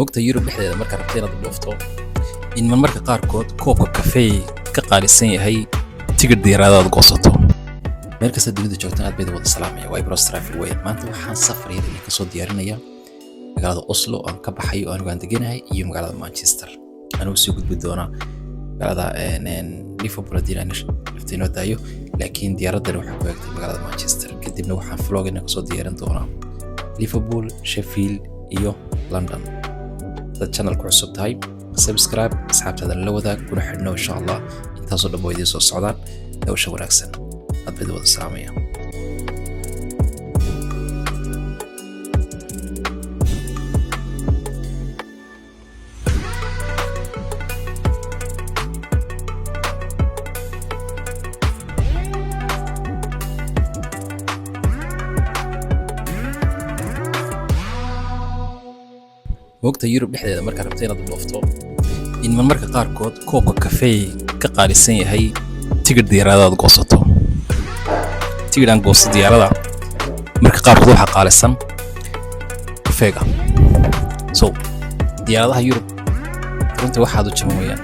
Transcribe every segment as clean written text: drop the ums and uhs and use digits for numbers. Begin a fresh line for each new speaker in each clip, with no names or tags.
Waqtiga Yurub dhexdeeda marka rabtay inaad dhoofto in marmarka qaarkood koobka kafee ka qaalisan yahay tigidh diyaaradaad goosato. Meel kasta dunida joogtaan aad bay wada salaamaya waa Ibros Travel Way. Maanta waxaan safar yar ka soo diyaarinaya magaalada Oslo oo ka baxay oo aan deganahay iyo magaalada Manchester. Anuu soo gudbi doona magaalada Liverpool laftiino daayo laakiin diyaaraddan waxay ku eegtay magaalada Manchester. Kadibna waxaan vlogina ka soo diyaarin doona Liverpool, Sheffield iyo London. channel ku cusub tahay subscribe asxaabtada la wadaag kuna xidhno insha Allah intaas oo dhaboodii soo socdaan dawsha wanaagsan aad bid wada salaamaya waqtiga Yurub dhexdeeda marka rabtay inaad dhoofto in marmarka qaarkood koobka kafee ka qaalisan yahay tigidh diyaaradaad goosato. tigidhan goosto diyaarada marka qaarkood waxa qaalisan kafeega. diyaaradaha Yurub runtii waxaad u jaban weeyaan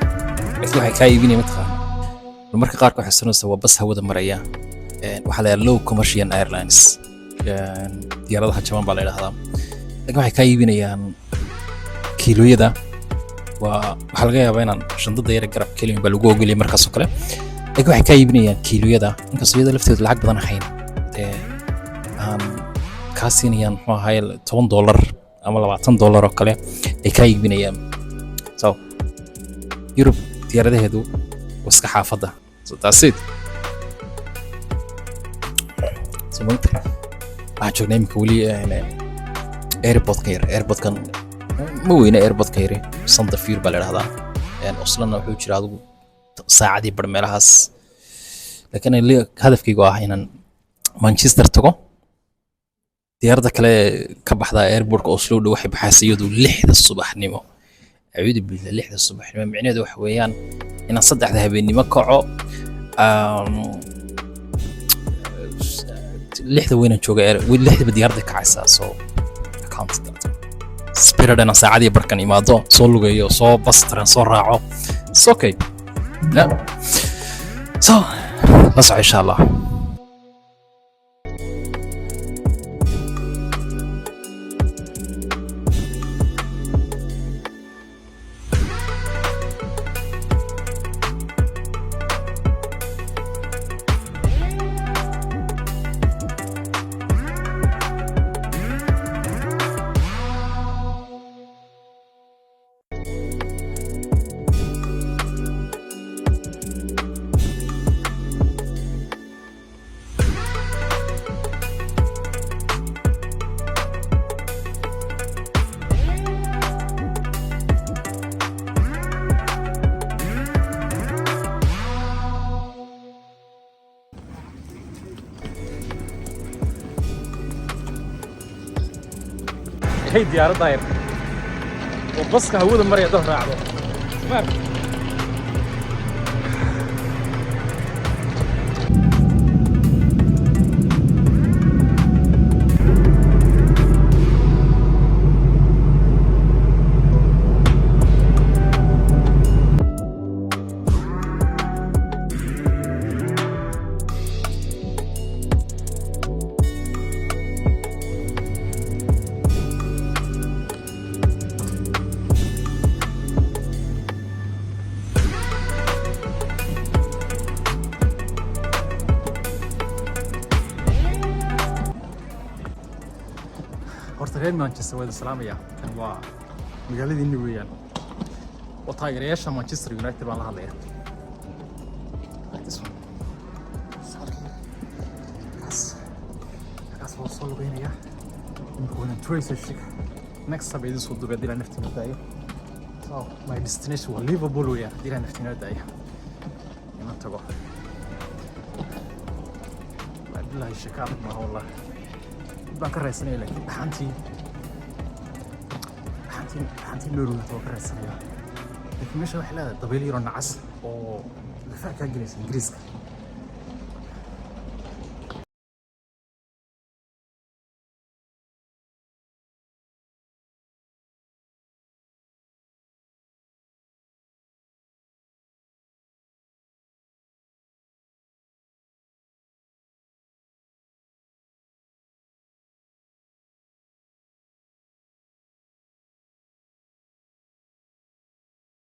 waxay ka iibinayaan mataqaan marka qaarkood waxay sanaysaa waa bas hawada maraya waxa la yiraahdo low commercial airlines diyaaradaha jaban baa la yiraahdaa laakiin waxay ka iibinayaan kiilooyada waxa laga yaabaa inaan shandada yar garab kaliya bal ugu ogoliyay markaas oo kale laakiin waxay ka iibinayaan kiilooyada inkastoo iyada lafteedu lacag badan ahayn aan ka siinayaan muxuu ahaay $10 ama $20 oo kale ay ka iibinayaan Yurub diyaaradaheedu waska xaafada that's it waxaan joognay imika weli airportkan ma weyna airportka yare Santa Fe baa la yiraahdaa Oslona wuxuu jiraa adigu saacadii bar meelahaas laakiin hadafkaygu ah inaan Manchester tago diyaaradda kale ka baxda airportka Oslo dhow waxay baxaysayadu 6 subaxnimo aawidi bilaa 6 subaxnimo micnaheedu wax weeyaan inaan 3 habeenimo kaco 6 weynan jooga 6 diyaaradda kacaysa soo account spirit ana saacadii barkan imaado soo lugayo soo bastran soo raaco okay la la insha Allah هي ديارة داير وبصك هو المرة يظهر عضو تمام horta Manchester wada salaamaya kan waa magaaladii weeyaan oo taageerayaasha Manchester United baan la hadlayaa kaas oo soo lugeynaya inuu Tracy Schick next sabay soo dubay dila naftiina daayo my destination waa Liverpool weeyaan dila naftiina daayo inaan tago wallahi shakaab ma wallahi baan ka raysanayaa laakiin xantii loo ka raysanayaa laakiin meesha waxa la dabeyl yaro nacas oo difaac ka gelaysa Ingiriiska